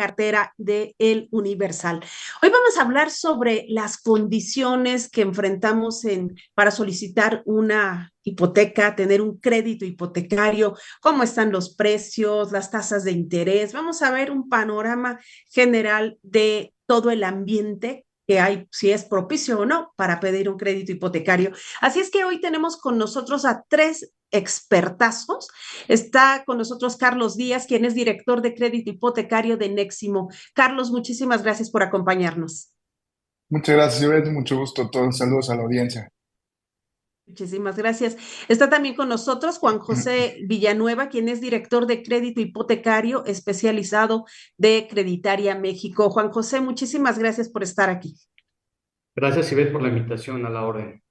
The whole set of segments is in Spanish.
cartera de El Universal. Hoy vamos a hablar sobre las condiciones que enfrentamos para solicitar una hipoteca, tener un crédito hipotecario, cómo están los precios, las tasas de interés. Vamos a ver un panorama general de todo el ambiente que hay, si es propicio o no, para pedir un crédito hipotecario. Así es que hoy tenemos con nosotros a tres expertazos. Está con nosotros Carlos Díaz, quien es director de crédito hipotecario de Neximo. Carlos, muchísimas gracias por acompañarnos. Muchas gracias, Ivette. Mucho gusto a todos. Saludos a la audiencia. Muchísimas gracias. Está también con nosotros Juan José Villanueva, quien es director de crédito hipotecario especializado de Creditaria México. Juan José, muchísimas gracias por estar aquí. Gracias, Ivette, por la invitación a la orden.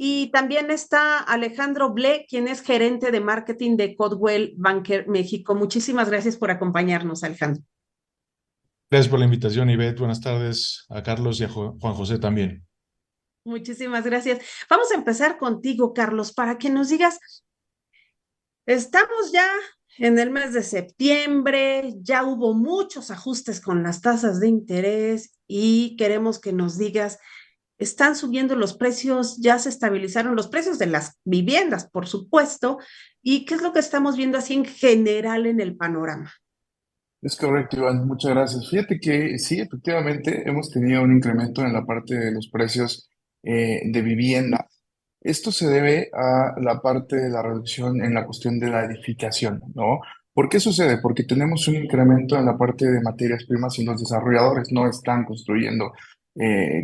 Y también está Alejandro Ble, quien es gerente de marketing de Coldwell Banker México. Muchísimas gracias por acompañarnos, Alejandro. Gracias por la invitación, Ivette. Buenas tardes a Carlos y a Juan José también. Muchísimas gracias. Vamos a empezar contigo, Carlos, para que nos digas, estamos ya en el mes de septiembre, ya hubo muchos ajustes con las tasas de interés y queremos que nos digas, ¿están subiendo los precios? ¿Ya se estabilizaron los precios de las viviendas, por supuesto? ¿Y qué es lo que estamos viendo así en general en el panorama? Es correcto, Iván. Muchas gracias. Fíjate que sí, efectivamente, hemos tenido un incremento en la parte de los precios de vivienda. Esto se debe a la parte de la reducción en la cuestión de la edificación, ¿no? ¿Por qué sucede? Porque tenemos un incremento en la parte de materias primas y los desarrolladores no están construyendo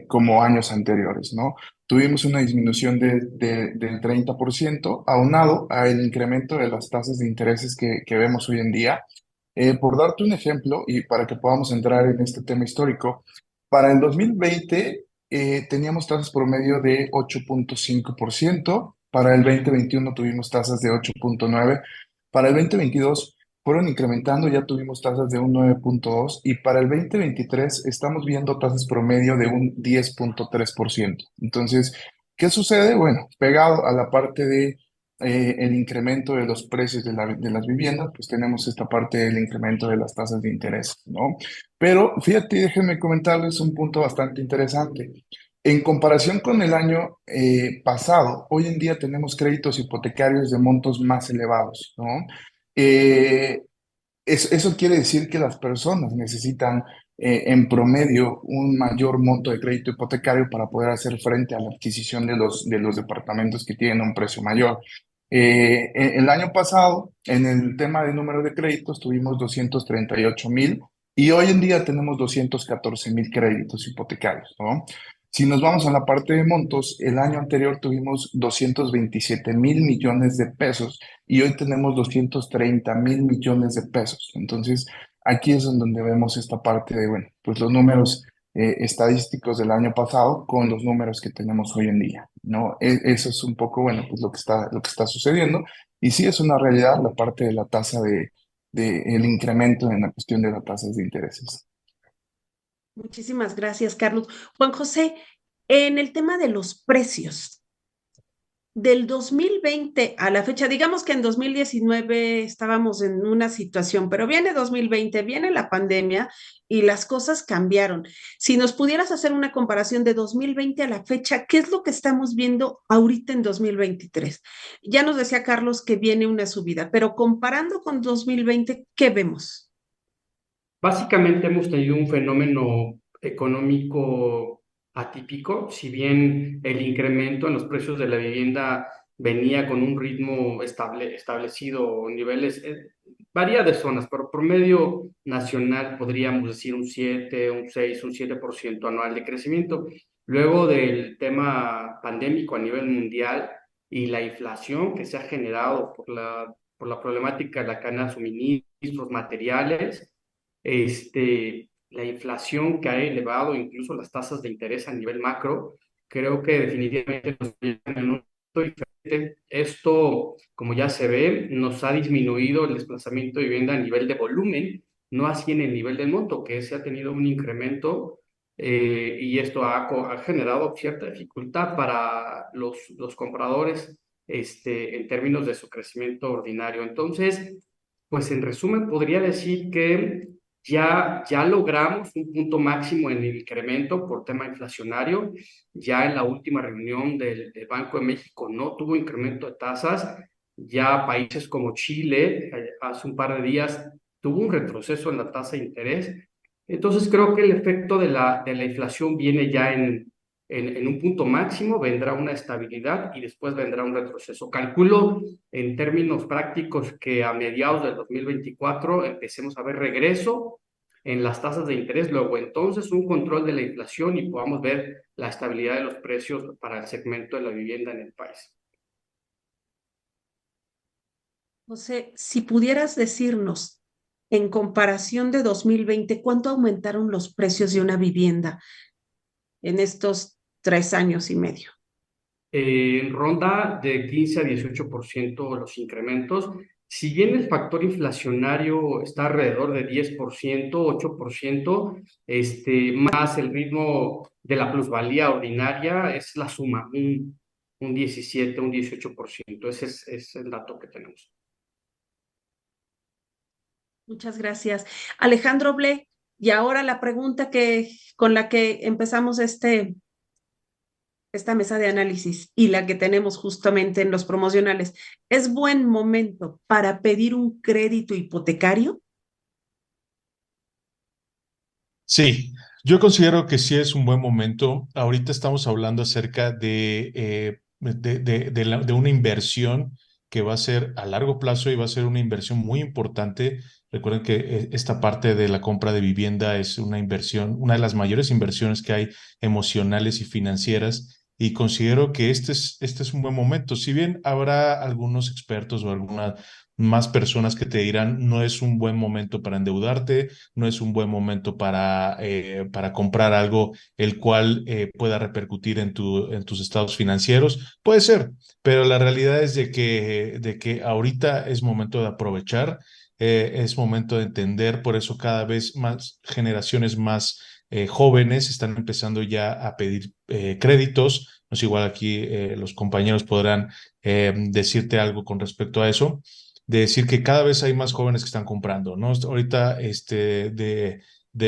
como años anteriores, ¿no? Tuvimos una disminución del 30% aunado al incremento de las tasas de intereses que vemos hoy en día. Por darte un ejemplo y para que podamos entrar en este tema histórico, para el 2020 teníamos tasas promedio de 8.5%, para el 2021 tuvimos tasas de 8.9%, para el 2022 fueron incrementando, ya tuvimos tasas de un 9.2% y para el 2023 estamos viendo tasas promedio de un 10.3%. Entonces, ¿qué sucede? Bueno, pegado a la parte de el incremento de los precios de las viviendas, pues tenemos esta parte del incremento de las tasas de interés, ¿no? Pero fíjate, déjenme comentarles un punto bastante interesante. En comparación con el año pasado, hoy en día tenemos créditos hipotecarios de montos más elevados, ¿no? Eh, eso quiere decir que las personas necesitan en promedio un mayor monto de crédito hipotecario para poder hacer frente a la adquisición de los departamentos que tienen un precio mayor. El año pasado, en el tema de número de créditos, tuvimos 238,000 y hoy en día tenemos 214,000 créditos hipotecarios, ¿no? Si nos vamos a la parte de montos, el año anterior tuvimos 227,000 millones de pesos y hoy tenemos 230,000 millones de pesos. Entonces, aquí es en donde vemos esta parte de, bueno, pues los números estadísticos del año pasado con los números que tenemos hoy en día, ¿no? Eso es un poco, bueno, pues lo que está sucediendo. Y sí es una realidad la parte de la tasa de el incremento en la cuestión de las tasas de intereses. Muchísimas gracias, Carlos. Juan José, en el tema de los precios, del 2020 a la fecha, digamos que en 2019 estábamos en una situación, pero viene 2020, viene la pandemia y las cosas cambiaron. Si nos pudieras hacer una comparación de 2020 a la fecha, ¿qué es lo que estamos viendo ahorita en 2023? Ya nos decía Carlos que viene una subida, pero comparando con 2020, ¿qué vemos? Básicamente hemos tenido un fenómeno económico atípico, si bien el incremento en los precios de la vivienda venía con un ritmo establecido, niveles, varía de zonas, pero promedio nacional podríamos decir un 7, un 6, un 7% anual de crecimiento. Luego del tema pandémico a nivel mundial y la inflación que se ha generado por la problemática de la cadena de suministros, materiales, la inflación que ha elevado incluso las tasas de interés a nivel macro, creo que definitivamente nos lleva en un punto diferente. Esto, como ya se ve, nos ha disminuido el desplazamiento de vivienda a nivel de volumen, no así en el nivel del monto, que se ha tenido un incremento y esto ha generado cierta dificultad para los compradores en términos de su crecimiento ordinario. Entonces, pues en resumen, podría decir que ya logramos un punto máximo en el incremento por tema inflacionario. Ya en la última reunión del Banco de México no tuvo incremento de tasas. Ya países como Chile, hace un par de días, tuvo un retroceso en la tasa de interés. Entonces creo que el efecto de la inflación viene ya en un punto máximo, vendrá una estabilidad y después vendrá un retroceso. Calculo en términos prácticos que a mediados del 2024 empecemos a ver regreso en las tasas de interés, luego entonces un control de la inflación y podamos ver la estabilidad de los precios para el segmento de la vivienda en el país. José, si pudieras decirnos, en comparación de 2020, ¿cuánto aumentaron los precios de una vivienda en estos 3 años y medio? Ronda de 15 a 18% los incrementos. Si bien el factor inflacionario está alrededor de 10%, 8%, más el ritmo de la plusvalía ordinaria es la suma, un 17, un 18%. Ese es el dato que tenemos. Muchas gracias. Alejandro Ble, y ahora la pregunta con la que empezamos esta mesa de análisis y la que tenemos justamente en los promocionales. ¿Es buen momento para pedir un crédito hipotecario? Sí, yo considero que sí es un buen momento. Ahorita estamos hablando acerca de una inversión que va a ser a largo plazo y va a ser una inversión muy importante. Recuerden que esta parte de la compra de vivienda es una inversión, una de las mayores inversiones que hay emocionales y financieras. Y considero que este es un buen momento. Si bien habrá algunos expertos o algunas más personas que te dirán, no es un buen momento para endeudarte, no es un buen momento para comprar algo el cual pueda repercutir en tus estados financieros. Puede ser, pero la realidad es de que ahorita es momento de aprovechar, es momento de entender, por eso cada vez más generaciones más jóvenes están empezando ya a pedir créditos. No es igual aquí, los compañeros podrán decirte algo con respecto a eso, de decir que cada vez hay más jóvenes que están comprando, ¿no? Ahorita, de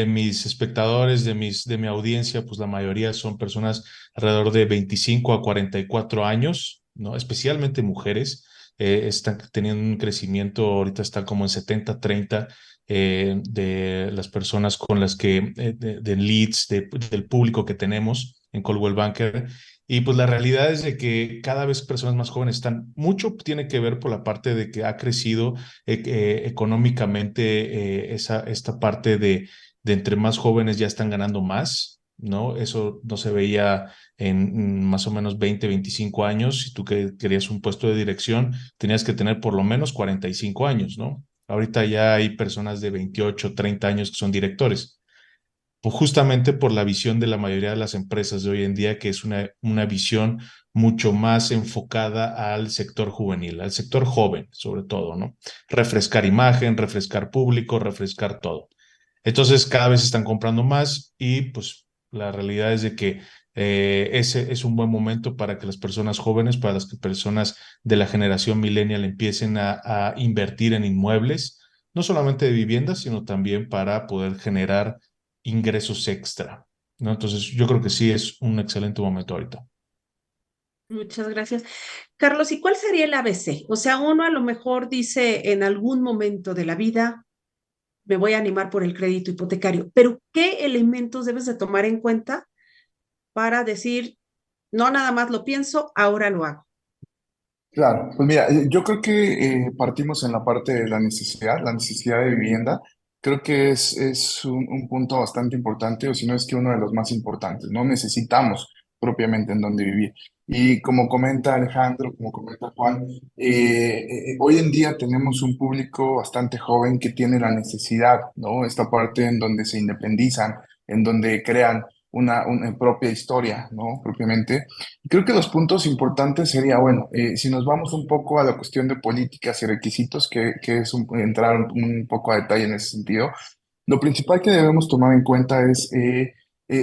mis espectadores, de mi audiencia, pues la mayoría son personas alrededor de 25 a 44 años, ¿no? Especialmente mujeres, están teniendo un crecimiento, ahorita están como en 70-30 de las personas con las que, de leads, del público que tenemos en Coldwell Banker. Y pues la realidad es de que cada vez personas más jóvenes están, mucho tiene que ver por la parte de que ha crecido económicamente esta parte de entre más jóvenes ya están ganando más, ¿no? Eso no se veía en más o menos 20, 25 años. Si tú querías un puesto de dirección, tenías que tener por lo menos 45 años, ¿no? Ahorita ya hay personas de 28, 30 años que son directores pues justamente por la visión de la mayoría de las empresas de hoy en día, que es una visión mucho más enfocada al sector juvenil, al sector joven, sobre todo, ¿no? Refrescar imagen, refrescar público, refrescar todo. Entonces, cada vez están comprando más y pues la realidad es de que ese es un buen momento para que las personas jóvenes, para las personas de la generación millennial empiecen a invertir en inmuebles, no solamente de viviendas, sino también para poder generar ingresos extra, ¿no? Entonces, yo creo que sí es un excelente momento ahorita. Muchas gracias. Carlos, ¿y cuál sería el ABC? O sea, uno a lo mejor dice en algún momento de la vida, me voy a animar por el crédito hipotecario, pero ¿qué elementos debes de tomar en cuenta para decir, no nada más lo pienso, ahora lo hago? Claro, pues mira, yo creo que partimos en la parte de la necesidad de vivienda. Creo que es un punto bastante importante, o si no es que uno de los más importantes, ¿no? Necesitamos propiamente en dónde vivir. Y como comenta Alejandro, como comenta Juan, hoy en día tenemos un público bastante joven que tiene la necesidad, ¿no? Esta parte en donde se independizan, en donde crean una propia historia, ¿no? Propiamente. Creo que los puntos importantes sería, bueno, si nos vamos un poco a la cuestión de políticas y requisitos, que es entrar un poco a detalle en ese sentido, lo principal que debemos tomar en cuenta es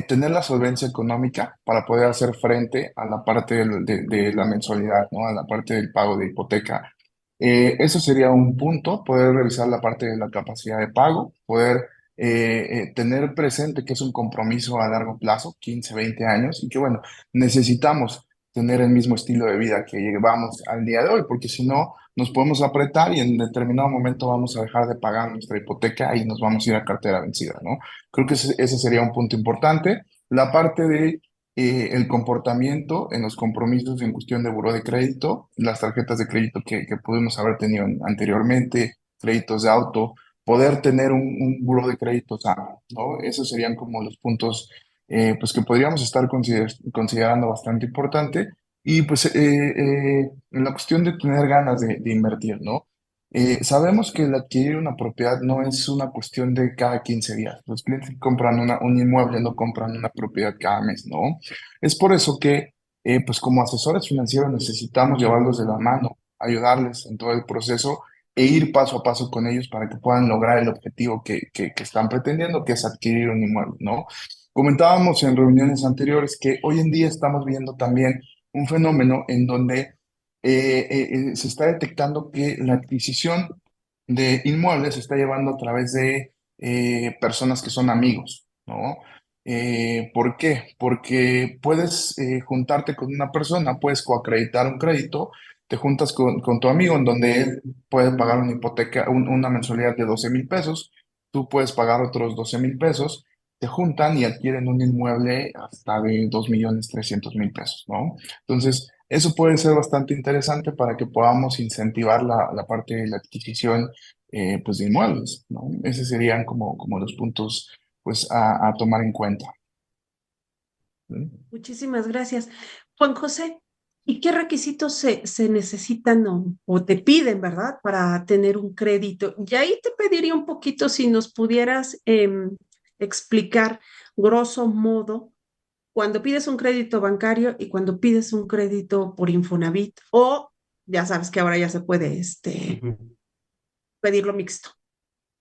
tener la solvencia económica para poder hacer frente a la parte de la mensualidad, ¿no? A la parte del pago de hipoteca. Eso sería un punto, poder revisar la parte de la capacidad de pago, poder tener presente que es un compromiso a largo plazo, 15, 20 años, y que bueno, necesitamos tener el mismo estilo de vida que llevamos al día de hoy, porque si no, nos podemos apretar y en determinado momento vamos a dejar de pagar nuestra hipoteca y nos vamos a ir a cartera vencida, ¿no? Creo que ese sería un punto importante. La parte de el comportamiento en los compromisos en cuestión de buró de crédito, las tarjetas de crédito que pudimos haber tenido anteriormente, créditos de auto, poder tener un buró de crédito sano, ¿no? Esos serían como los puntos pues que podríamos estar considerando bastante importante. Y pues en la cuestión de tener ganas de invertir, ¿no? Sabemos que el adquirir una propiedad no es una cuestión de cada 15 días. Los clientes que compran un inmueble no compran una propiedad cada mes, ¿no? Es por eso que, pues como asesores financieros necesitamos llevarlos de la mano, ayudarles en todo el proceso e ir paso a paso con ellos para que puedan lograr el objetivo que están pretendiendo, que es adquirir un inmueble, ¿no? Comentábamos en reuniones anteriores que hoy en día estamos viendo también un fenómeno en donde se está detectando que la adquisición de inmuebles se está llevando a través de personas que son amigos, ¿no? ¿Por qué? Porque puedes juntarte con una persona, puedes coacreditar un crédito, te juntas con tu amigo en donde él puede pagar una hipoteca, una mensualidad de 12,000 pesos, tú puedes pagar otros 12,000 pesos, te juntan y adquieren un inmueble hasta de 2,300,000 pesos, ¿no? Entonces, eso puede ser bastante interesante para que podamos incentivar la parte de la adquisición pues de inmuebles, ¿no? Esos serían como los puntos pues a tomar en cuenta. ¿Sí? Muchísimas gracias. Juan José, ¿y qué requisitos se necesitan o te piden, verdad, para tener un crédito? Y ahí te pediría un poquito si nos pudieras explicar, grosso modo, cuando pides un crédito bancario y cuando pides un crédito por Infonavit, o ya sabes que ahora ya se puede Ujú. pedirlo mixto.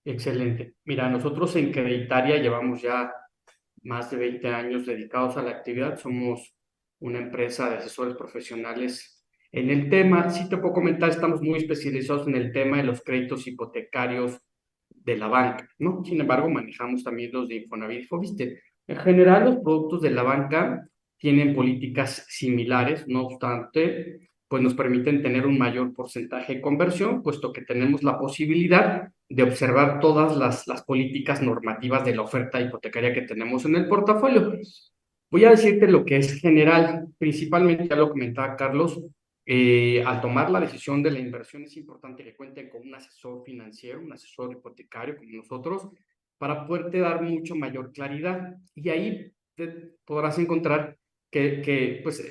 Excelente. Mira, nosotros en Creditaria llevamos ya más de 20 años dedicados a la actividad. Somos una empresa de asesores profesionales en el tema. Sí te puedo comentar, estamos muy especializados en el tema de los créditos hipotecarios de la banca, ¿no? Sin embargo, manejamos también los de Infonavit y Foviste. En general, los productos de la banca tienen políticas similares, no obstante, pues nos permiten tener un mayor porcentaje de conversión, puesto que tenemos la posibilidad de observar todas las políticas normativas de la oferta hipotecaria que tenemos en el portafolio. Voy a decirte lo que es general, principalmente ya lo comentaba Carlos, al tomar la decisión de la inversión es importante que cuenten con un asesor financiero, un asesor hipotecario como nosotros, para poderte dar mucho mayor claridad. Y ahí te podrás encontrar que pues,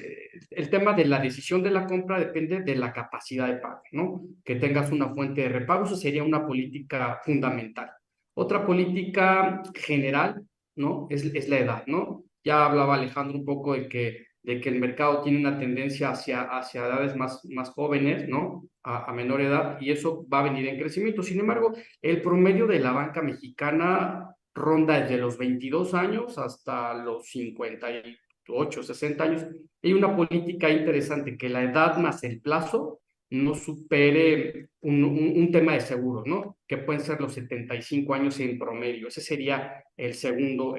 el tema de la decisión de la compra depende de la capacidad de pago, ¿no? Que tengas una fuente de repago, eso sería una política fundamental. Otra política general, ¿no? Es la edad, ¿no? Ya hablaba Alejandro un poco de que el mercado tiene una tendencia hacia edades más jóvenes, ¿no? A menor edad, y eso va a venir en crecimiento. Sin embargo, el promedio de la banca mexicana ronda desde los 22 años hasta los 58, 60 años. Hay una política interesante, que la edad más el plazo no supere un tema de seguros, ¿no? Que pueden ser los 75 años en promedio. Ese sería el segundo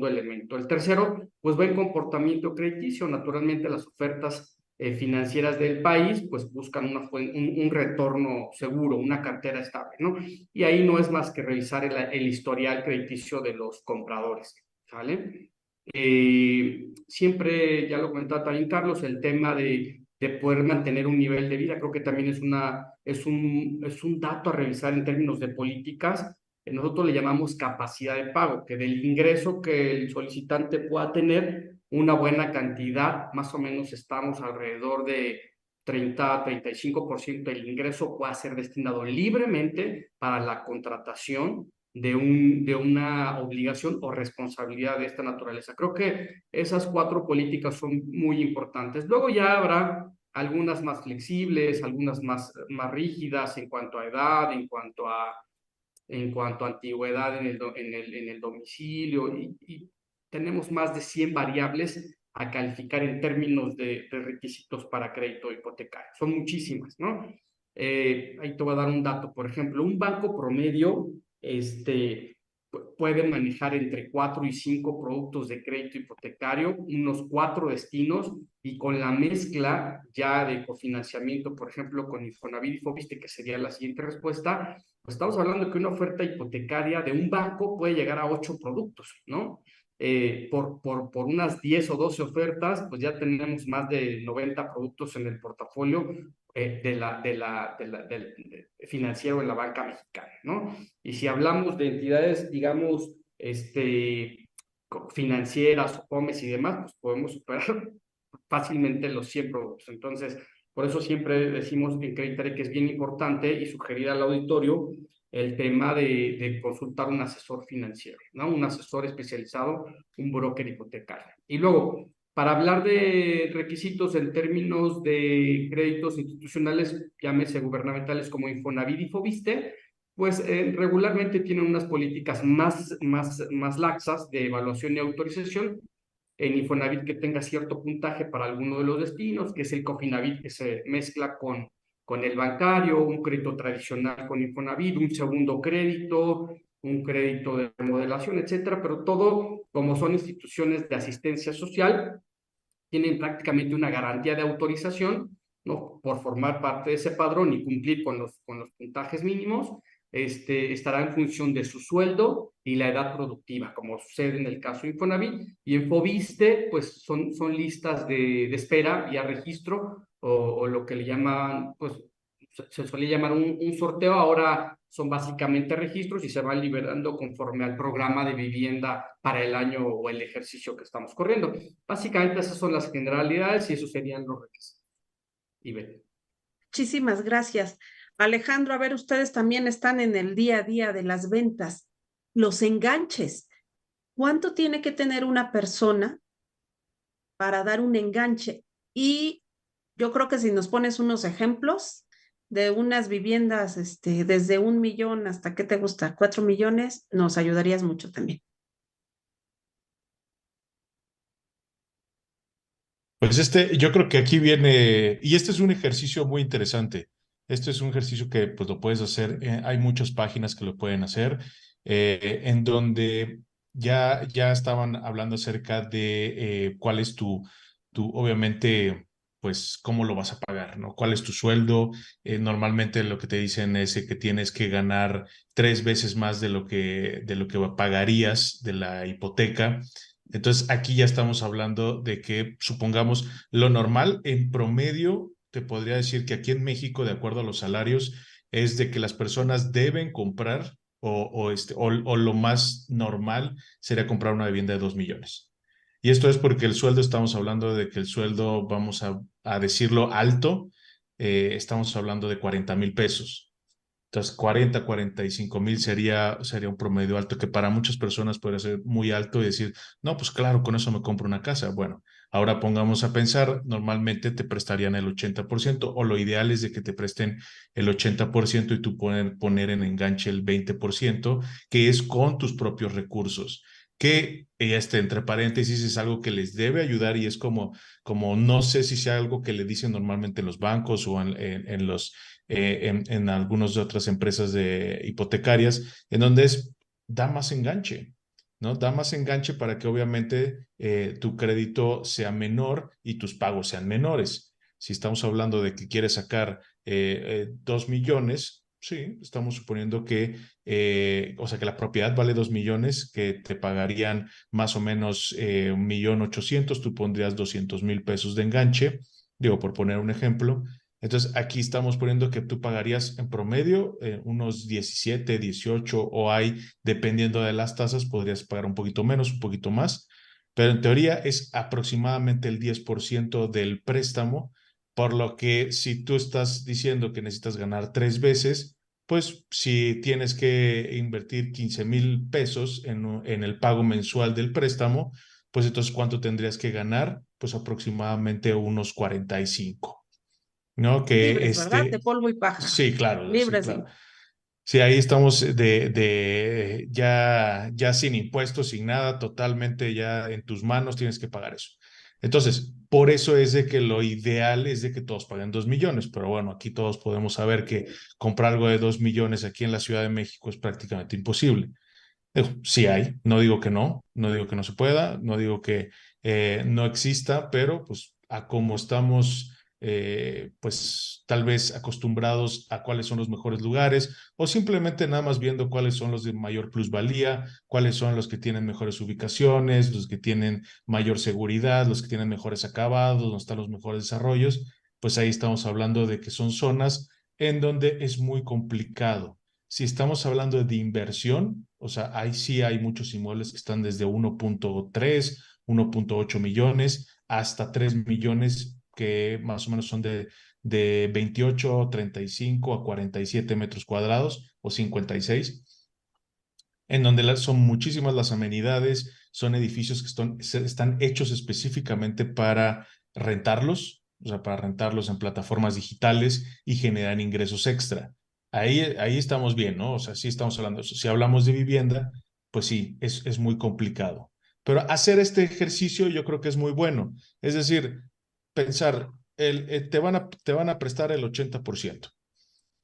elemento. El tercero, pues buen comportamiento crediticio. Naturalmente, las ofertas financieras del país, pues buscan un retorno seguro, una cartera estable, ¿no? Y ahí no es más que revisar el historial crediticio de los compradores, ¿sale? Siempre, ya lo comentaba también Carlos, el tema de poder mantener un nivel de vida, creo que también es un dato a revisar en términos de políticas. Nosotros le llamamos capacidad de pago, que del ingreso que el solicitante pueda tener, una buena cantidad, más o menos estamos alrededor de 30-35% del ingreso pueda ser destinado libremente para la contratación de una obligación o responsabilidad de esta naturaleza. Creo que esas cuatro políticas son muy importantes. Luego ya habrá algunas más flexibles, algunas más rígidas en cuanto a edad, en cuanto a antigüedad en el domicilio, y tenemos más de 100 variables a calificar en términos de requisitos para crédito hipotecario. Son muchísimas, ¿no? Ahí te voy a dar un dato. Por ejemplo, un banco promedio puede manejar entre 4 y 5 productos de crédito hipotecario, unos 4 destinos, y con la mezcla ya de cofinanciamiento, por ejemplo, con Infonavit y Foviste, que sería la siguiente respuesta, pues estamos hablando de que una oferta hipotecaria de un banco puede llegar a 8 productos, ¿no? Por unas 10 o 12 ofertas, pues ya tenemos más de 90 productos en el portafolio del financiero en la banca mexicana, ¿no? Y si hablamos de entidades, digamos, financieras, o COMES y demás, pues podemos superar fácilmente los 100 productos. Entonces, por eso siempre decimos en Creditare que es bien importante y sugerir al auditorio el tema de consultar un asesor financiero, ¿no? Un asesor especializado, un broker hipotecario. Y luego, para hablar de requisitos en términos de créditos institucionales, llámese gubernamentales como Infonavit y Foviste, pues regularmente tienen unas políticas más laxas de evaluación y autorización. En Infonavit que tenga cierto puntaje para alguno de los destinos, que es el Cofinavit que se mezcla con el bancario, un crédito tradicional con Infonavit, un segundo crédito, un crédito de remodelación, etcétera, pero todo, como son instituciones de asistencia social, tienen prácticamente una garantía de autorización, ¿no? Por formar parte de ese padrón y cumplir con los puntajes mínimos, estará en función de su sueldo y la edad productiva, como sucede en el caso de Infonavit. Y en Foviste, pues son listas de espera vía registro o lo que le llaman, pues se suele llamar un sorteo. Ahora son básicamente registros y se van liberando conforme al programa de vivienda para el año o el ejercicio que estamos corriendo. Básicamente esas son las generalidades y esos serían los requisitos. Muchísimas gracias. Alejandro, a ver, ustedes también están en el día a día de las ventas. Los enganches. ¿Cuánto tiene que tener una persona para dar un enganche? Y yo creo que si nos pones unos ejemplos de unas viviendas, desde 1 millón hasta, ¿qué te gusta? 4 millones, nos ayudarías mucho también. Pues yo creo que aquí viene, y este es un ejercicio muy interesante. Este es un ejercicio que pues lo puedes hacer, hay muchas páginas que lo pueden hacer, en donde ya estaban hablando acerca de cuál es obviamente, pues cómo lo vas a pagar, ¿no? ¿Cuál es tu sueldo? Normalmente lo que te dicen es que tienes que ganar 3 veces más de lo que pagarías de la hipoteca. Entonces, aquí ya estamos hablando de que, supongamos, lo normal en promedio, te podría decir que aquí en México, de acuerdo a los salarios, es de que las personas deben comprar o lo más normal sería comprar una vivienda de 2 millones. Y esto es porque el sueldo, estamos hablando de que el sueldo, vamos a decirlo alto, estamos hablando de 40,000 pesos. Entonces, 45,000 sería un promedio alto que para muchas personas podría ser muy alto y decir, no, pues claro, con eso me compro una casa. Bueno, ahora pongamos a pensar, normalmente te prestarían el 80% o lo ideal es de que te presten el 80% y tú poner en enganche el 20%, que es con tus propios recursos. Que entre paréntesis es algo que les debe ayudar y es como no sé si sea algo que le dicen normalmente en los bancos o en algunas otras empresas hipotecarias, en donde da más enganche, ¿no? Da más enganche para que obviamente tu crédito sea menor y tus pagos sean menores. Si estamos hablando de que quieres sacar 2 millones, sí, estamos suponiendo que, o sea, que la propiedad vale 2 millones, que te pagarían más o menos 1,800,000, tú pondrías 200,000 pesos de enganche, digo, por poner un ejemplo. Entonces, aquí estamos poniendo que tú pagarías en promedio unos 17, 18 o hay, dependiendo de las tasas, podrías pagar un poquito menos, un poquito más, pero en teoría es aproximadamente el 10% del préstamo, por lo que si tú estás diciendo que necesitas ganar 3 veces, pues si tienes que invertir 15,000 pesos en el pago mensual del préstamo, pues entonces ¿cuánto tendrías que ganar? Pues aproximadamente unos 45. ¿No? Que Libres, ¿verdad? De polvo y paja. sí, claro, sí, Libres. claro. Sí, ahí estamos ya sin impuestos, sin nada, totalmente ya en tus manos tienes que pagar eso. Entonces, por eso es de que lo ideal es de que todos paguen 2 millones, pero bueno, aquí todos podemos saber que comprar algo de 2 millones aquí en la Ciudad de México es prácticamente imposible. Sí hay, no digo que no, no digo que no se pueda, no digo que no exista, pero pues a cómo estamos, pues tal vez acostumbrados a cuáles son los mejores lugares o simplemente nada más viendo cuáles son los de mayor plusvalía, cuáles son los que tienen mejores ubicaciones, los que tienen mayor seguridad, los que tienen mejores acabados, donde están los mejores desarrollos, pues ahí estamos hablando de que son zonas en donde es muy complicado. Si estamos hablando de inversión, o sea, ahí sí hay muchos inmuebles que están desde 1.3, 1.8 millones hasta 3 millones, que más o menos son de 28, 35 a 47 metros cuadrados o 56, en donde son muchísimas las amenidades, son edificios que están hechos específicamente para rentarlos, o sea, para rentarlos en plataformas digitales y generar ingresos extra. Ahí estamos bien, ¿no? O sea, sí estamos hablando de eso. Si hablamos de vivienda, pues sí, es muy complicado. Pero hacer este ejercicio yo creo que es muy bueno. Es decir, pensar, te van a prestar el 80%.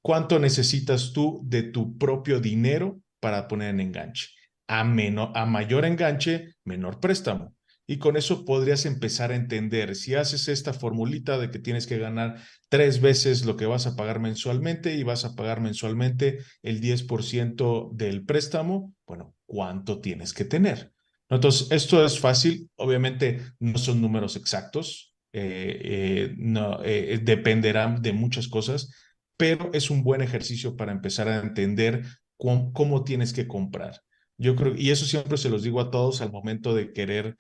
¿Cuánto necesitas tú de tu propio dinero para poner en enganche? A mayor enganche, menor préstamo. Y con eso podrías empezar a entender, si haces esta formulita de que tienes que ganar 3 veces lo que vas a pagar mensualmente y vas a pagar mensualmente el 10% del préstamo, bueno, ¿cuánto tienes que tener? Entonces, esto es fácil, obviamente no son números exactos, no, dependerán de muchas cosas, pero es un buen ejercicio para empezar a entender cómo tienes que comprar. Yo creo, y eso siempre se los digo a todos al momento de querer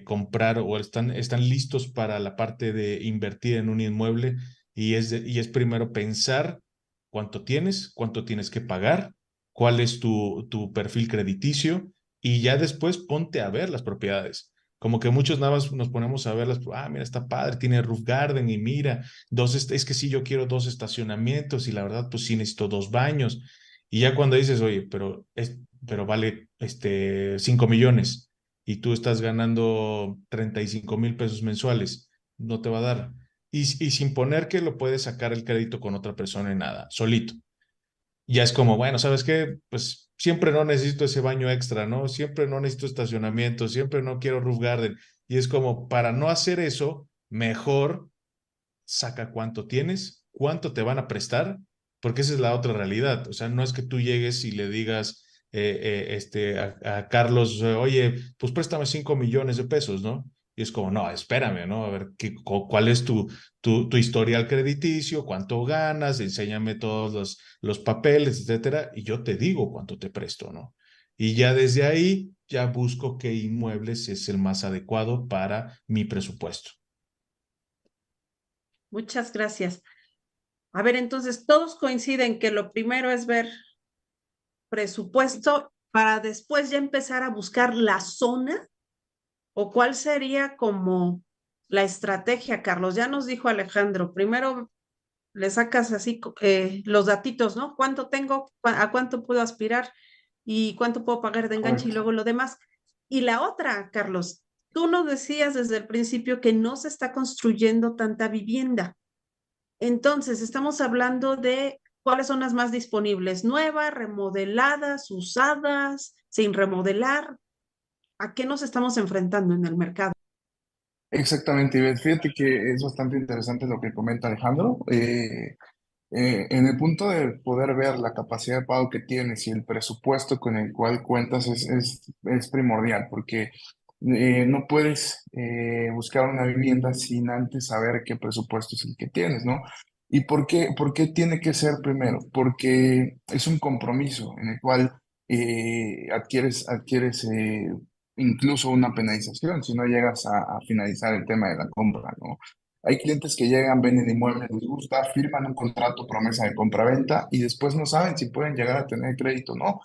comprar o están listos para la parte de invertir en un inmueble y es primero pensar cuánto tienes que pagar, cuál es tu perfil crediticio y ya después ponte a ver las propiedades. Como que muchos nada más nos ponemos a verlas, mira, está padre, tiene roof garden y mira, es que sí, yo quiero 2 estacionamientos y la verdad, pues sí necesito 2 baños. Y ya cuando dices, oye, pero vale 5 millones y tú estás ganando 35,000 pesos mensuales, no te va a dar. Y sin poner que lo puedes sacar el crédito con otra persona y nada, solito. Ya es como, bueno, ¿sabes qué? Pues siempre no necesito ese baño extra, ¿no? Siempre no necesito estacionamiento, siempre no quiero roof garden. Y es como, para no hacer eso, mejor saca cuánto tienes, cuánto te van a prestar, porque esa es la otra realidad. O sea, no es que tú llegues y le digas a Carlos, oye, pues préstame 5 millones de pesos, ¿no? Y es como, no, espérame, ¿no? A ver, ¿cuál es tu historial crediticio? ¿Cuánto ganas? Enséñame todos los papeles, etcétera, y yo te digo cuánto te presto, ¿no? Y ya desde ahí, ya busco qué inmuebles es el más adecuado para mi presupuesto. Muchas gracias. A ver, entonces todos coinciden que lo primero es ver presupuesto para después ya empezar a buscar la zona o cuál sería como la estrategia, Carlos. Ya nos dijo Alejandro, primero le sacas así los datitos, ¿no? ¿Cuánto tengo? ¿A cuánto puedo aspirar? ¿Y cuánto puedo pagar de enganche? Y Correcto. luego lo demás. Y la otra, Carlos, tú nos decías desde el principio que no se está construyendo tanta vivienda. Entonces, estamos hablando de cuáles son las más disponibles, nuevas, remodeladas, usadas, sin remodelar. ¿A qué nos estamos enfrentando en el mercado? Exactamente, Ivette. Fíjate que es bastante interesante lo que comenta Alejandro. En el punto de poder ver la capacidad de pago que tienes y el presupuesto con el cual cuentas es primordial, porque no puedes buscar una vivienda sin antes saber qué presupuesto es el que tienes, ¿no? ¿Y por qué tiene que ser primero? Porque es un compromiso en el cual adquieres incluso una penalización si no llegas a finalizar el tema de la compra, ¿no? Hay clientes que llegan, ven el inmueble, les gusta, firman un contrato promesa de compraventa y después no saben si pueden llegar a tener crédito o no.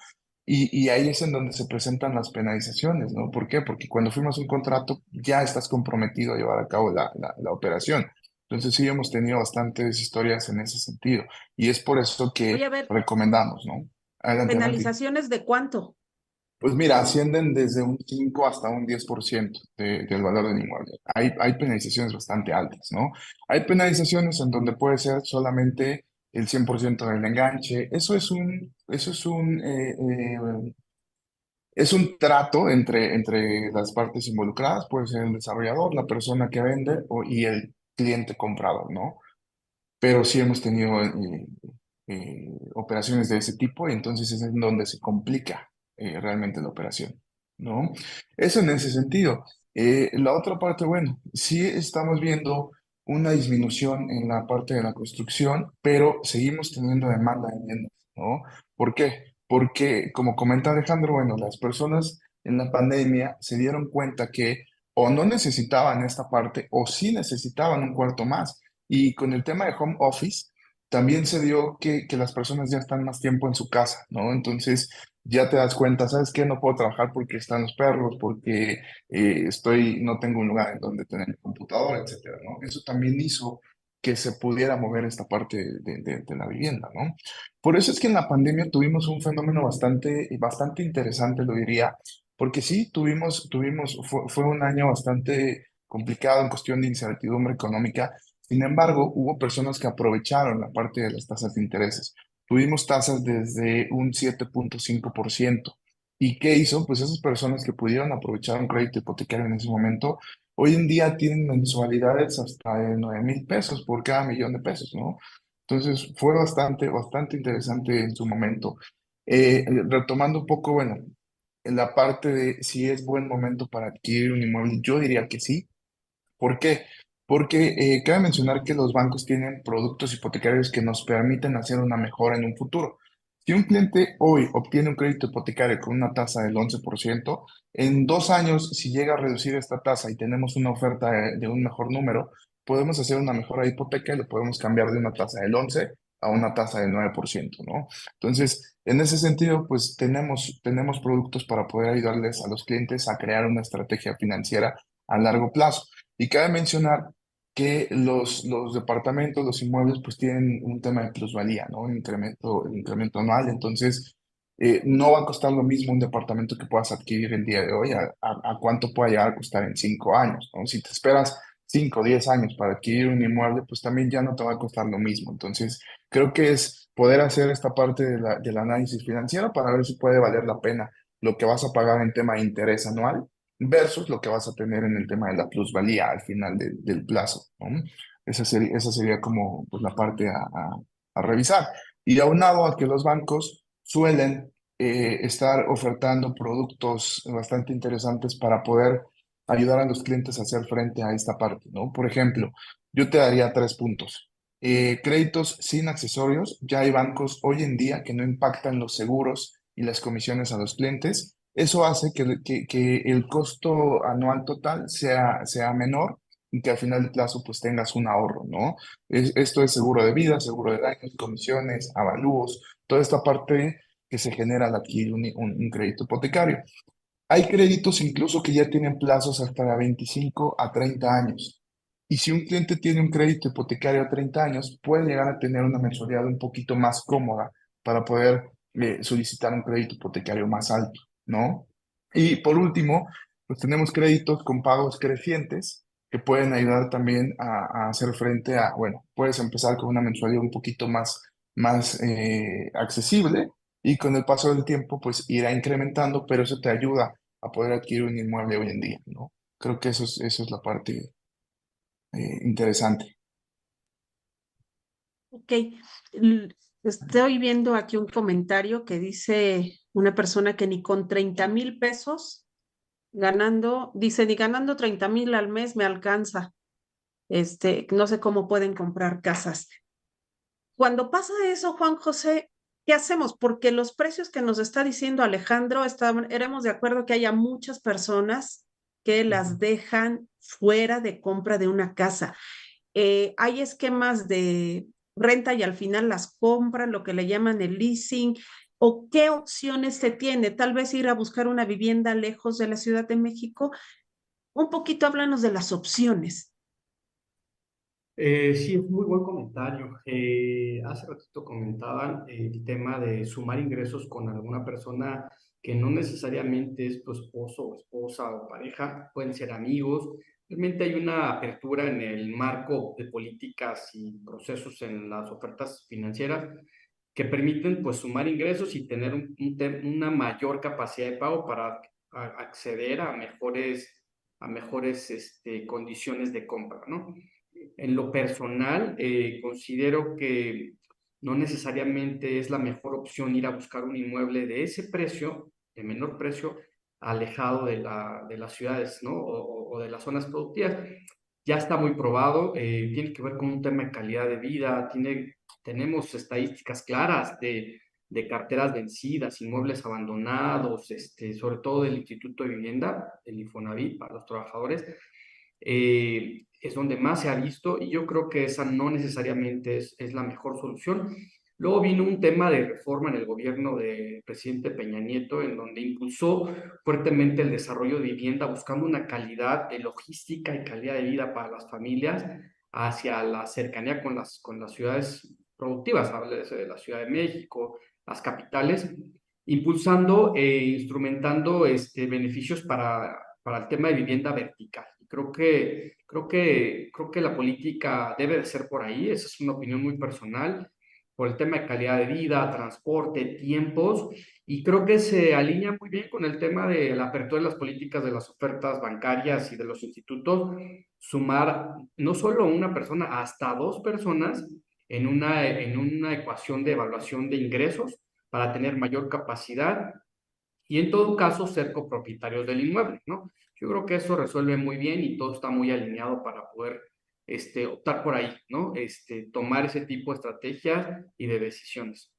Y ahí es en donde se presentan las penalizaciones, ¿no? ¿Por qué? Porque cuando firmas un contrato ya estás comprometido a llevar a cabo la operación. Entonces sí hemos tenido bastantes historias en ese sentido y es por eso Voy que a ver, recomendamos, ¿no? Adelante, adelante. penalizaciones de cuánto. Pues mira, ascienden desde un 5 hasta un 10% del valor del inmueble. Hay penalizaciones bastante altas, ¿no? Hay penalizaciones en donde puede ser solamente el 100% del enganche. Eso es un Es un trato entre las partes involucradas, puede ser el desarrollador, la persona que vende y el cliente comprador, ¿no? Pero sí hemos tenido operaciones de ese tipo y entonces es en donde se complica realmente la operación, ¿no? Eso en ese sentido. La otra parte, bueno, sí estamos viendo una disminución en la parte de la construcción, pero seguimos teniendo demanda de viviendas, ¿no? ¿Por qué? Porque, como comenta Alejandro, bueno, las personas en la pandemia se dieron cuenta que o no necesitaban esta parte o sí necesitaban un cuarto más. Y con el tema de home office, también se dio que las personas ya están más tiempo en su casa, ¿no? Entonces ya te das cuenta, ¿sabes qué? No puedo trabajar porque están los perros, porque no tengo un lugar en donde tener el computador, etcétera, ¿no? Eso también hizo que se pudiera mover esta parte de la vivienda, ¿no? Por eso es que en la pandemia tuvimos un fenómeno bastante interesante, lo diría, porque sí, fue un año bastante complicado en cuestión de incertidumbre económica. Sin embargo, hubo personas que aprovecharon la parte de las tasas de intereses. Tuvimos tasas desde un 7.5%. ¿Y qué hizo? Pues esas personas que pudieron aprovechar un crédito hipotecario en ese momento, hoy en día tienen mensualidades hasta de 9,000 pesos por cada 1,000,000 de pesos, ¿no? Entonces fue bastante interesante en su momento. Retomando un poco, bueno, en la parte de si es buen momento para adquirir un inmueble, yo diría que sí. ¿Por qué? Porque cabe mencionar que los bancos tienen productos hipotecarios que nos permiten hacer una mejora en un futuro. Si un cliente hoy obtiene un crédito hipotecario con una tasa del 11%, en 2 años, si llega a reducir esta tasa y tenemos una oferta de un mejor número, podemos hacer una mejora de hipoteca y lo podemos cambiar de una tasa del 11 a una tasa del 9%, ¿no? Entonces, en ese sentido, pues tenemos productos para poder ayudarles a los clientes a crear una estrategia financiera a largo plazo. Y cabe mencionar que los departamentos, los inmuebles, pues tienen un tema de plusvalía, ¿no? Un incremento anual. Entonces, no va a costar lo mismo un departamento que puedas adquirir el día de hoy a cuánto pueda llegar a costar en 5 años, ¿no? Si te esperas 5 o 10 años para adquirir un inmueble, pues también ya no te va a costar lo mismo. Entonces, creo que es poder hacer esta parte del análisis financiero para ver si puede valer la pena lo que vas a pagar en tema de interés anual versus lo que vas a tener en el tema de la plusvalía al final del plazo, ¿no? Esa sería como pues, la parte a revisar. Y aunado a que los bancos suelen estar ofertando productos bastante interesantes para poder ayudar a los clientes a hacer frente a esta parte, ¿no? Por ejemplo, yo te daría 3 puntos. Créditos sin accesorios. Ya hay bancos hoy en día que no impactan los seguros y las comisiones a los clientes. Eso hace que el costo anual total sea menor y que al final del plazo pues tengas un ahorro, ¿no? Esto es seguro de vida, seguro de daños, comisiones, avalúos, toda esta parte que se genera al adquirir un crédito hipotecario. Hay créditos incluso que ya tienen plazos hasta de 25 a 30 años. Y si un cliente tiene un crédito hipotecario a 30 años, puede llegar a tener una mensualidad un poquito más cómoda para poder solicitar un crédito hipotecario más alto, ¿no? Y por último, pues tenemos créditos con pagos crecientes que pueden ayudar también a hacer frente a, bueno, puedes empezar con una mensualidad un poquito más accesible y con el paso del tiempo, pues irá incrementando, pero eso te ayuda a poder adquirir un inmueble hoy en día, ¿no? Creo que eso es la parte interesante. Ok, estoy viendo aquí un comentario que dice una persona que ni con 30,000 pesos ganando, dice, ni ganando 30,000 al mes me alcanza. No sé cómo pueden comprar casas. Cuando pasa eso, Juan José, ¿qué hacemos? Porque los precios que nos está diciendo Alejandro, éramos de acuerdo que haya muchas personas que las dejan fuera de compra de una casa. Hay esquemas de renta y al final las compran, lo que le llaman el leasing. ¿O qué opciones se tiene? Tal vez ir a buscar una vivienda lejos de la Ciudad de México. Un poquito háblanos de las opciones. Sí, es muy buen comentario. Hace ratito comentaban el tema de sumar ingresos con alguna persona que no necesariamente es tu esposo o esposa o pareja, pueden ser amigos. Realmente hay una apertura en el marco de políticas y procesos en las ofertas financieras que permiten pues sumar ingresos y tener una mayor capacidad de pago para acceder a mejores condiciones de compra, ¿no? En lo personal, considero que no necesariamente es la mejor opción ir a buscar un inmueble de ese precio, de menor precio, alejado de las ciudades, ¿no? O de las zonas productivas. Ya está muy probado, tiene que ver con un tema de calidad de vida, tenemos estadísticas claras de carteras vencidas, inmuebles abandonados, sobre todo del Instituto de Vivienda, el Infonavit para los trabajadores, es donde más se ha visto y yo creo que esa no necesariamente es la mejor solución. Luego vino un tema de reforma en el gobierno del presidente Peña Nieto, en donde impulsó fuertemente el desarrollo de vivienda, buscando una calidad de logística y calidad de vida para las familias hacia la cercanía con las ciudades productivas, háblese de la Ciudad de México, las capitales, impulsando e instrumentando beneficios para el tema de vivienda vertical. Creo que la política debe de ser por ahí, esa es una opinión muy personal, por el tema de calidad de vida, transporte, tiempos, y creo que se alinea muy bien con el tema de la apertura de las políticas de las ofertas bancarias y de los institutos, sumar no solo una persona, hasta dos personas en una ecuación de evaluación de ingresos para tener mayor capacidad y en todo caso ser copropietarios del inmueble, ¿no? Yo creo que eso resuelve muy bien y todo está muy alineado para poder optar por ahí, ¿no? Tomar ese tipo de estrategias y de decisiones.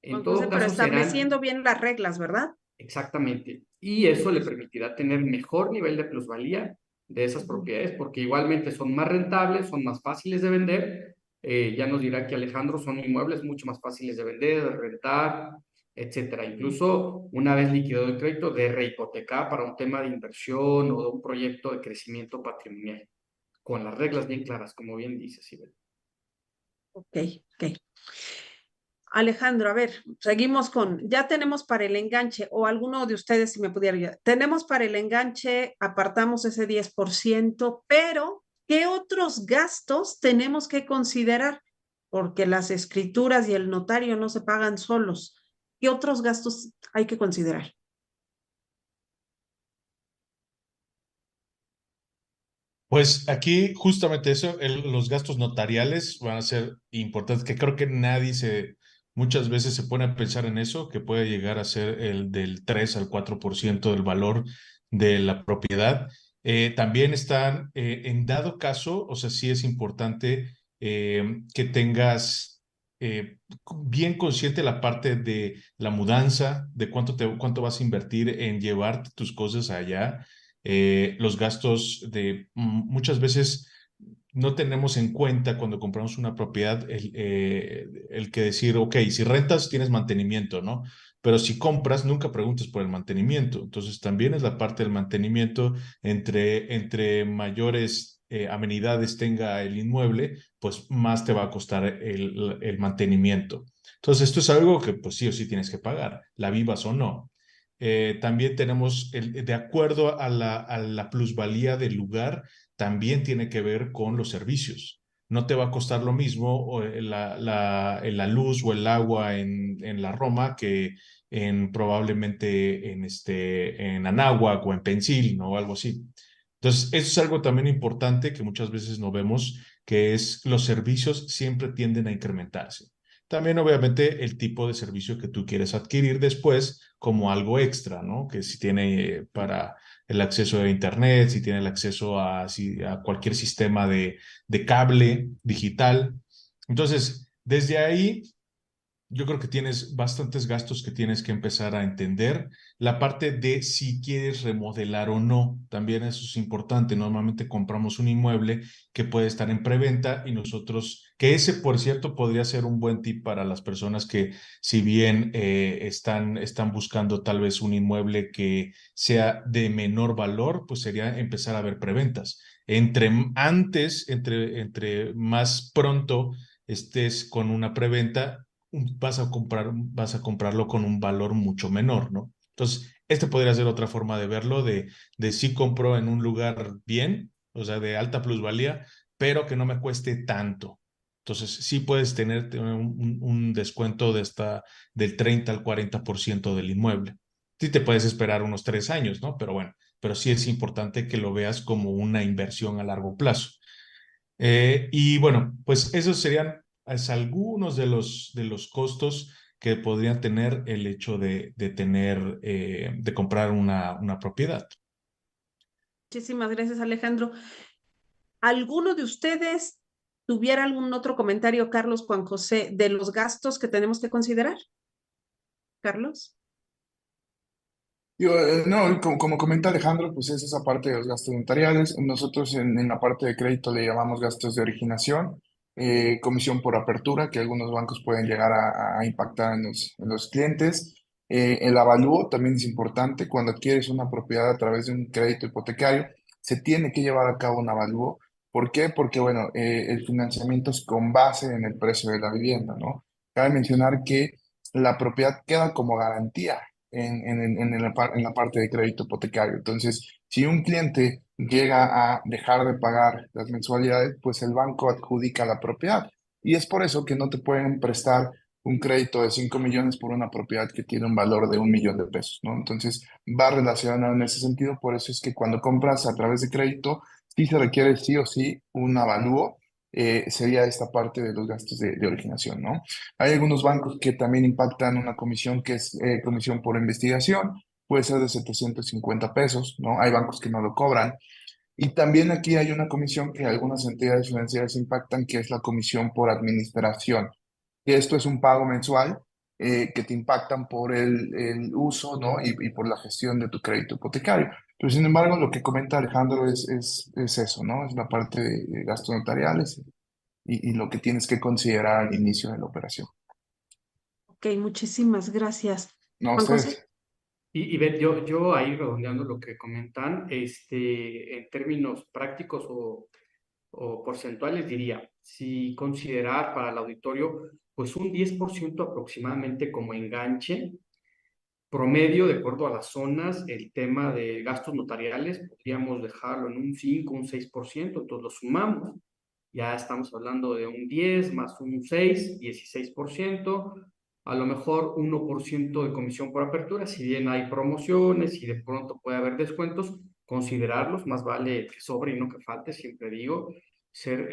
En Juan todo José, pero caso serán estableciendo bien las reglas, ¿verdad? exactamente, y eso le permitirá tener mejor nivel de plusvalía de esas propiedades, porque igualmente son más rentables, son más fáciles de vender. Ya nos dirá que Alejandro, son inmuebles mucho más fáciles de vender, de rentar, etcétera. Incluso una vez liquidado el crédito, de rehipotecar para un tema de inversión o de un proyecto de crecimiento patrimonial, con las reglas bien claras, como bien dice Sibel. Ok, ok. Alejandro, a ver, seguimos ya tenemos para el enganche, o alguno de ustedes si me pudiera ayudar. Tenemos para el enganche, apartamos ese 10%, pero ¿qué otros gastos tenemos que considerar? Porque las escrituras y el notario no se pagan solos. ¿Qué otros gastos hay que considerar? Pues aquí justamente eso, los gastos notariales van a ser importantes, que creo que muchas veces se pone a pensar en eso, que puede llegar a ser el del 3 al 4% del valor de la propiedad. También están, en dado caso, o sea, sí es importante que tengas bien consciente la parte de la mudanza, de cuánto vas a invertir en llevarte tus cosas allá, los gastos muchas veces no tenemos en cuenta cuando compramos una propiedad el que decir, ok, si rentas tienes mantenimiento, ¿no? Pero si compras, nunca preguntas por el mantenimiento. Entonces también es la parte del mantenimiento, entre mayores amenidades tenga el inmueble, pues más te va a costar el mantenimiento. Entonces esto es algo que pues sí o sí tienes que pagar, la vivas o no. También tenemos, de acuerdo a la plusvalía del lugar, también tiene que ver con los servicios. No te va a costar lo mismo la luz o el agua en la Roma que probablemente en Anáhuac o en Pensil, ¿no? O algo así. Entonces, eso es algo también importante que muchas veces no vemos, que es los servicios siempre tienden a incrementarse. También, obviamente, el tipo de servicio que tú quieres adquirir después como algo extra, ¿no? Que si tiene para el acceso a Internet, si tiene el acceso a cualquier sistema de cable digital. Entonces, desde ahí yo creo que tienes bastantes gastos que tienes que empezar a entender. La parte de si quieres remodelar o no, también eso es importante. Normalmente compramos un inmueble que puede estar en preventa y nosotros, que ese, por cierto, podría ser un buen tip para las personas que, si bien están buscando tal vez un inmueble que sea de menor valor, pues sería empezar a ver preventas. Entre más pronto estés con una preventa, vas a comprarlo con un valor mucho menor, ¿no? Entonces, podría ser otra forma de verlo, de si compro en un lugar bien, o sea, de alta plusvalía, pero que no me cueste tanto. Entonces, sí puedes tener un descuento del 30 al 40% del inmueble. Sí te puedes esperar unos 3 años, ¿no? Pero bueno, pero sí es importante que lo veas como una inversión a largo plazo. Y bueno, pues esos serían algunos de los costos que podrían tener el hecho de comprar una propiedad. Muchísimas gracias, Alejandro. ¿Alguno de ustedes tuviera algún otro comentario, Carlos, Juan José, de los gastos que tenemos que considerar? Carlos. No, como comenta Alejandro, pues es esa parte de los gastos notariales. Nosotros en la parte de crédito le llamamos gastos de originación, comisión por apertura, que algunos bancos pueden llegar a impactar en los clientes. El avalúo también es importante. Cuando adquieres una propiedad a través de un crédito hipotecario, se tiene que llevar a cabo un avalúo. ¿Por qué? Porque, bueno, el financiamiento es con base en el precio de la vivienda, ¿no? Cabe mencionar que la propiedad queda como garantía en la parte de crédito hipotecario. Entonces, si un cliente llega a dejar de pagar las mensualidades, pues el banco adjudica la propiedad. Y es por eso que no te pueden prestar un crédito de 5 millones por una propiedad que tiene un valor de 1 millón de pesos, ¿no? Entonces, va relacionado en ese sentido. Por eso es que cuando compras a través de crédito, sí se requiere sí o sí un avalúo. Sería esta parte de los gastos de originación, ¿no? Hay algunos bancos que también impactan una comisión que es comisión por investigación, puede ser de 750 pesos, ¿no? Hay bancos que no lo cobran. Y también aquí hay una comisión que algunas entidades financieras impactan, que es la comisión por administración. Y esto es un pago mensual que te impactan por el uso, ¿no? Y por la gestión de tu crédito hipotecario. Pero sin embargo, lo que comenta Alejandro es eso, ¿no? Es la parte de gastos notariales y lo que tienes que considerar al inicio de la operación. Ok, muchísimas gracias. No, Juan José. ustedes. Y ver, yo ahí redondeando lo que comentan, en términos prácticos o porcentuales, diría, si considerar para el auditorio, pues un 10% aproximadamente como enganche promedio, de acuerdo a las zonas, el tema de gastos notariales, podríamos dejarlo en un 5 un 6%, entonces lo sumamos, ya estamos hablando de un 10 más un 6, 16%, a lo mejor 1% de comisión por apertura, si bien hay promociones y de pronto puede haber descuentos, considerarlos, más vale que sobre y no que falte, siempre digo, ser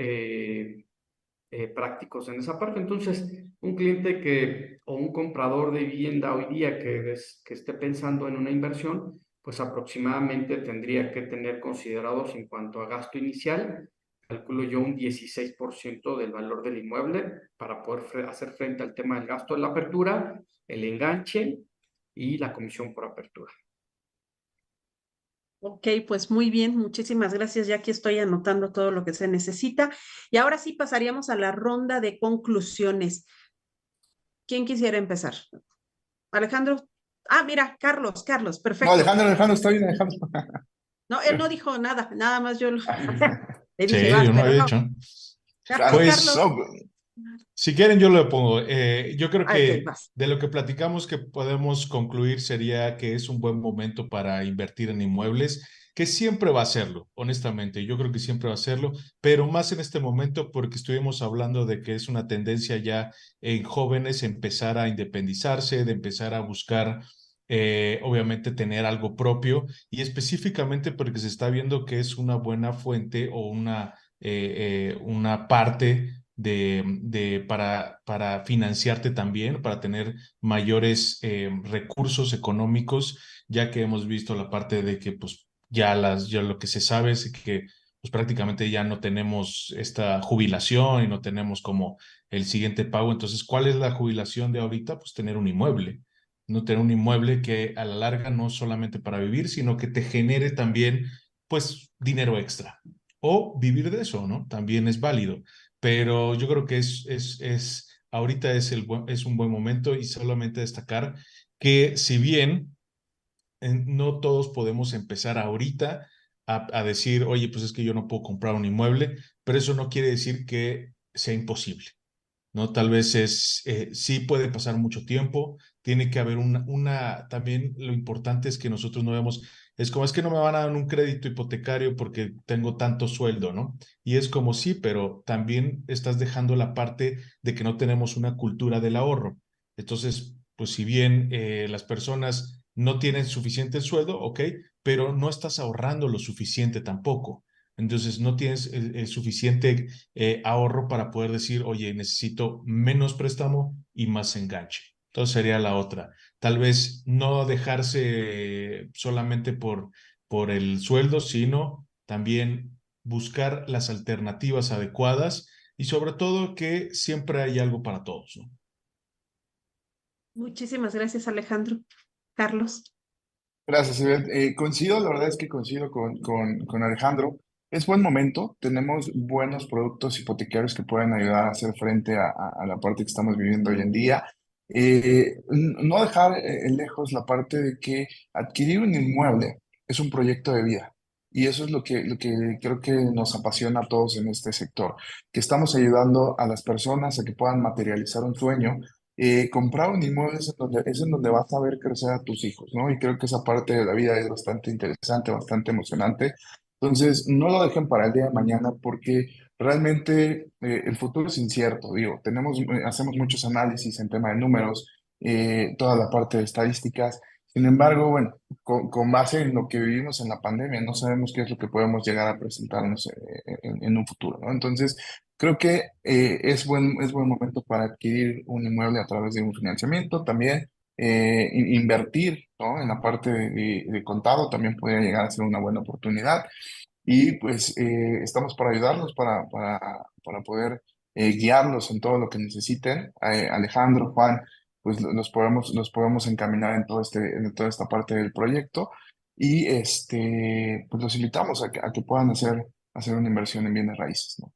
prácticos en esa parte. Entonces, un cliente o un comprador de vivienda hoy día que esté pensando en una inversión, pues aproximadamente tendría que tener considerados en cuanto a gasto inicial, calculo yo un 16% del valor del inmueble para poder hacer frente al tema del gasto de la apertura, el enganche y la comisión por apertura. Ok, pues muy bien, muchísimas gracias. Ya aquí estoy anotando todo lo que se necesita. Y ahora sí pasaríamos a la ronda de conclusiones. ¿Quién quisiera empezar? Alejandro. Ah, mira, Carlos, No, perfecto. Alejandro, está bien, Alejandro. No, él no dijo nada, nada más yo le dije, Sí, vas, yo no pero he no. dicho. Claro. Carlos. Pues, No, si quieren, yo lo pongo. Yo creo Ah, ok, que vas. de lo que platicamos que podemos concluir sería que es un buen momento para invertir en inmuebles, que siempre va a serlo, honestamente. Yo creo que siempre va a serlo, pero más en este momento porque estuvimos hablando de que es una tendencia ya en jóvenes empezar a independizarse, de empezar a buscar, obviamente, tener algo propio y específicamente porque se está viendo que es una buena fuente o una parte para financiarte también, para tener mayores recursos económicos, ya que hemos visto la parte de que pues ya lo que se sabe es que pues prácticamente ya no tenemos esta jubilación y no tenemos como el siguiente pago. Entonces, ¿cuál es la jubilación de ahorita? Pues tener un inmueble. No tener un inmueble que a la larga no solamente para vivir, sino que te genere también pues dinero extra o vivir de eso, ¿no? También es válido, pero yo creo que ahorita es un buen momento y solamente destacar que si bien no todos podemos empezar ahorita a decir, oye, pues es que yo no puedo comprar un inmueble, pero eso no quiere decir que sea imposible. ¿no? Tal vez sí puede pasar mucho tiempo, tiene que haber también lo importante es que nosotros no vemos, es como es que no me van a dar un crédito hipotecario porque tengo tanto sueldo, ¿no? Y es como sí, pero también estás dejando la parte de que no tenemos una cultura del ahorro. Entonces, pues si bien las personas no tienen suficiente sueldo, ok, pero no estás ahorrando lo suficiente tampoco. Entonces no tienes el suficiente ahorro para poder decir, oye, necesito menos préstamo y más enganche. Entonces sería la otra. Tal vez no dejarse solamente por el sueldo, sino también buscar las alternativas adecuadas y sobre todo que siempre hay algo para todos, ¿no? Muchísimas gracias, Alejandro. Carlos. Gracias, Ivette. Coincido, la verdad es que coincido con Alejandro. Es buen momento, tenemos buenos productos hipotecarios que pueden ayudar a hacer frente a la parte que estamos viviendo hoy en día. No dejar lejos la parte de que adquirir un inmueble es un proyecto de vida. Y eso es lo que creo que nos apasiona a todos en este sector, que estamos ayudando a las personas a que puedan materializar un sueño. Comprar un inmueble es en donde vas a ver crecer a tus hijos, ¿no? Y creo que esa parte de la vida es bastante interesante, bastante emocionante. Entonces, no lo dejen para el día de mañana porque realmente el futuro es incierto, digo, hacemos muchos análisis en tema de números, toda la parte de estadísticas. Sin embargo, bueno, con base en lo que vivimos en la pandemia, no sabemos qué es lo que podemos llegar a presentarnos en un futuro, ¿no? Entonces, creo que es buen momento para adquirir un inmueble a través de un financiamiento, también invertir, ¿no? En la parte de contado también podría llegar a ser una buena oportunidad. Y pues estamos para ayudarlos, para poder guiarlos en todo lo que necesiten. Alejandro, Juan, pues los podemos encaminar en toda esta parte del proyecto. Y pues los invitamos a que puedan hacer una inversión en bienes raíces, ¿no?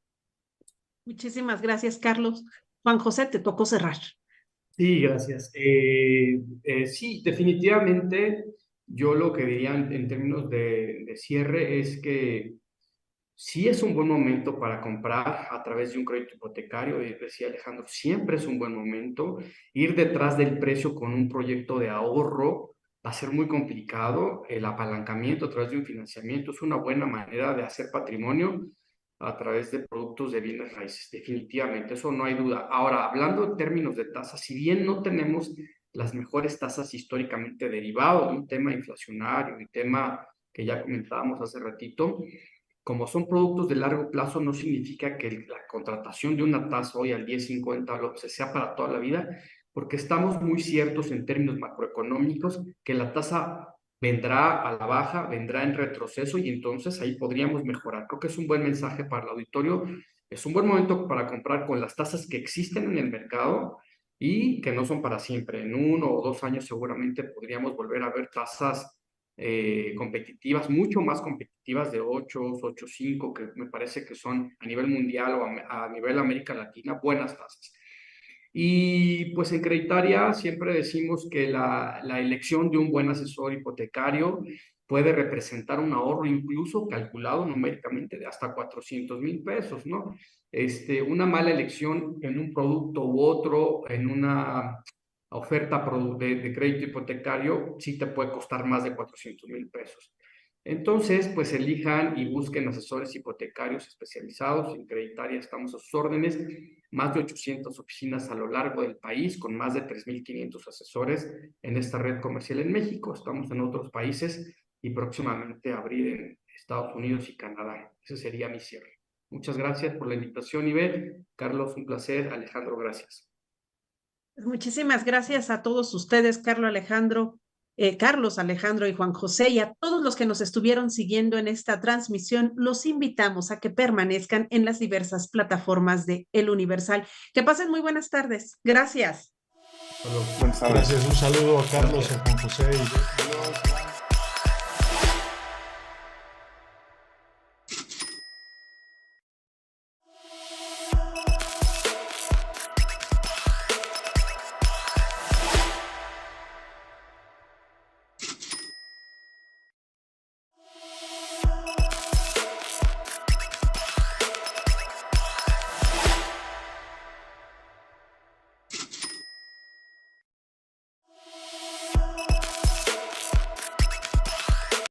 Muchísimas gracias, Carlos. Juan José, te tocó cerrar. Sí, gracias. Sí, definitivamente yo lo que diría en términos de cierre es que sí es un buen momento para comprar a través de un crédito hipotecario, y decía Alejandro, siempre es un buen momento. Ir detrás del precio con un proyecto de ahorro va a ser muy complicado. El apalancamiento a través de un financiamiento es una buena manera de hacer patrimonio a través de productos de bienes raíces, definitivamente, eso no hay duda. Ahora, hablando en términos de tasas, si bien no tenemos las mejores tasas históricamente derivado de un tema inflacionario y tema que ya comentábamos hace ratito, como son productos de largo plazo, no significa que la contratación de una tasa hoy al 10.50 o lo que sea para toda la vida, porque estamos muy ciertos en términos macroeconómicos que la tasa vendrá a la baja, vendrá en retroceso y entonces ahí podríamos mejorar. Creo que es un buen mensaje para el auditorio, es un buen momento para comprar con las tasas que existen en el mercado y que no son para siempre. En 1 o 2 años seguramente podríamos volver a ver tasas competitivas, mucho más competitivas de 8, 8.5, que me parece que son a nivel mundial o a nivel América Latina buenas tasas. Y pues en Creditaria siempre decimos que la elección de un buen asesor hipotecario puede representar un ahorro incluso calculado numéricamente de hasta 400,000 pesos, ¿no? Una mala elección en un producto u otro, en una oferta de crédito hipotecario, sí te puede costar más de 400,000 pesos. Entonces, pues elijan y busquen asesores hipotecarios especializados. En Creditaria estamos a sus órdenes. Más de 800 oficinas a lo largo del país, con más de 3.500 asesores en esta red comercial en México. Estamos en otros países y próximamente abrir en Estados Unidos y Canadá. Ese sería mi cierre. Muchas gracias por la invitación, Ivette. Carlos, un placer. Alejandro, gracias. Muchísimas gracias a todos ustedes, Carlos, Alejandro y Juan José, y a todos los que nos estuvieron siguiendo en esta transmisión. Los invitamos a que permanezcan en las diversas plataformas de El Universal. Que pasen muy buenas tardes. Gracias. Buenas tardes. Gracias, un saludo a Carlos, a Juan José y